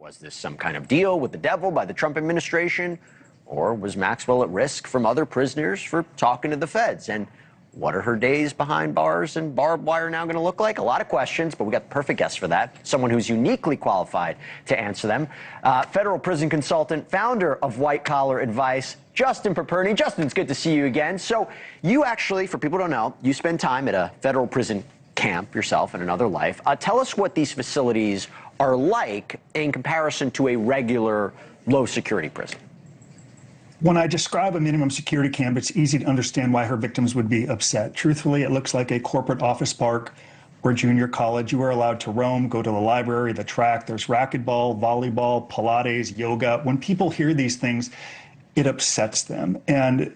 Was this some kind of deal with the devil by the Trump administration? Or was Maxwell at risk from other prisoners for talking to the feds? And what are her days behind bars and barbed wire now going to look like? A lot of questions, but we got the perfect guest for that. Someone who's uniquely qualified to answer them. Federal prison consultant, founder of White Collar Advice, Justin Paperny. Justin, it's good to see you again. So you actually, for people who don't know, you spend time at a federal prison camp yourself in another life. Tell us what these facilities are like in comparison to a regular low security prison. When I describe a minimum security camp, it's easy to understand why her victims would be upset. Truthfully, it looks like a corporate office park or junior college. You are allowed to roam, go to the library, the track. There's racquetball, volleyball, Pilates, yoga. When people hear these things, it upsets them. And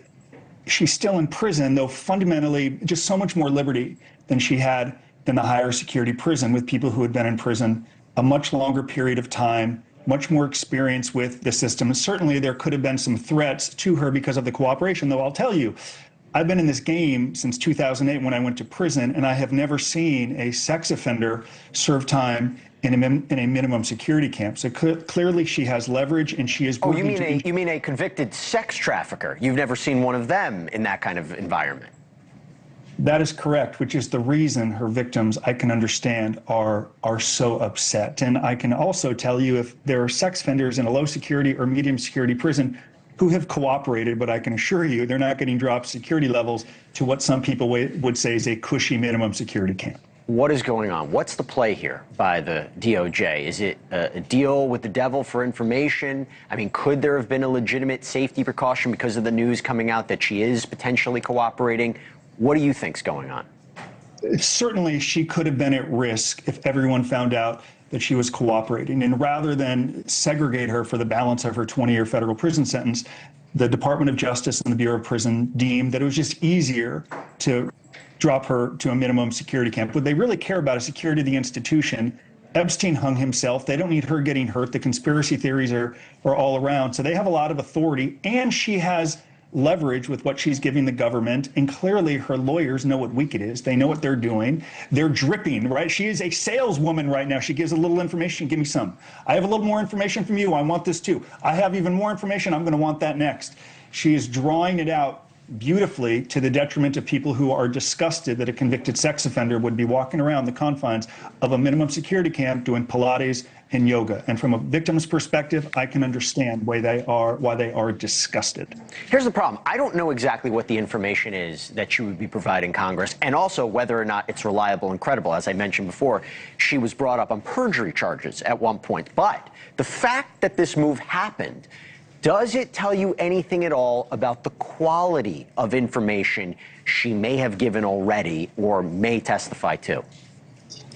she's still in prison, though fundamentally just so much more liberty than she had in the higher security prison with people who had been in prison a much longer period of time, much more experience with the system. And certainly there could have been some threats to her because of the cooperation, though I'll tell you, I've been in this game since 2008 when I went to prison, and I have never seen a sex offender serve time in a minimum security camp. So clearly she has leverage, and she is... Oh, you mean a convicted sex trafficker? You've never seen one of them in that kind of environment? That is correct, which is the reason her victims, I can understand, are so upset. And I can also tell you if there are sex offenders in a low security or medium security prison who have cooperated, but I can assure you they're not getting dropped security levels to what some people would say is a cushy minimum security camp. What is going on? What's the play here by the DOJ? Is it a deal with the devil for information? I mean, could there have been a legitimate safety precaution because of the news coming out that she is potentially cooperating? What do you think's going on? Certainly, she could have been at risk if everyone found out that she was cooperating. And rather than segregate her for the balance of her 20-year federal prison sentence, the Department of Justice and the Bureau of Prison deemed that it was just easier to drop her to a minimum security camp. What they really care about is security of the institution. Epstein hung himself. They don't need her getting hurt. The conspiracy theories are all around. So they have a lot of authority, and she has leverage with what she's giving the government, and clearly her lawyers know what week it is. They know what they're doing. They're dripping, right? She is a saleswoman right now. She gives a little information, give me some. I have a little more information from you. I want this too. I have even more information. I'm going to want that next. She is drawing it out beautifully to the detriment of people who are disgusted that a convicted sex offender would be walking around the confines of a minimum security camp doing Pilates and yoga. And from a victim's perspective, I can understand why they are disgusted. Here's the problem. I don't know exactly what the information is that you would be providing Congress, and also whether or not it's reliable and credible. As I mentioned before, she was brought up on perjury charges at one point. But the fact that this move happened, does it tell you anything at all about the quality of information she may have given already or may testify to?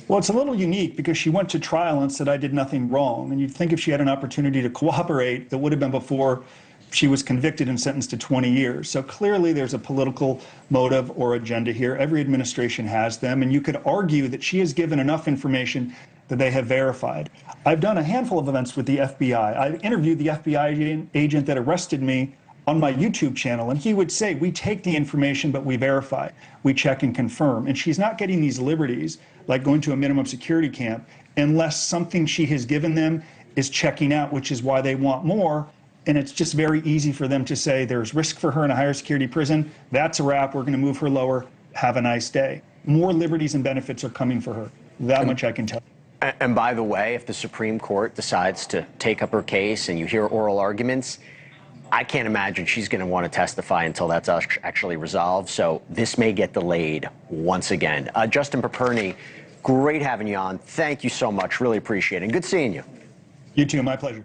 Well, it's a little unique because she went to trial and said, I did nothing wrong. And you'd think if she had an opportunity to cooperate, that would have been before she was convicted and sentenced to 20 years. So clearly there's a political motive or agenda here. Every administration has them. And you could argue that she has given enough information that they have verified. I've done a handful of events with the FBI. I interviewed the FBI agent that arrested me on my YouTube channel, and he would say, we take the information, but we verify. We check and confirm. And she's not getting these liberties, like going to a minimum security camp, unless something she has given them is checking out, which is why they want more. And it's just very easy for them to say there's risk for her in a higher security prison. That's a wrap. We're going to move her lower. Have a nice day. More liberties and benefits are coming for her. That much I can tell you. And by the way, if the Supreme Court decides to take up her case and you hear oral arguments, I can't imagine she's going to want to testify until that's actually resolved. So this may get delayed once again. Justin Paperny, great having you on. Thank you so much. Really appreciate it. And good seeing you. You too. My pleasure.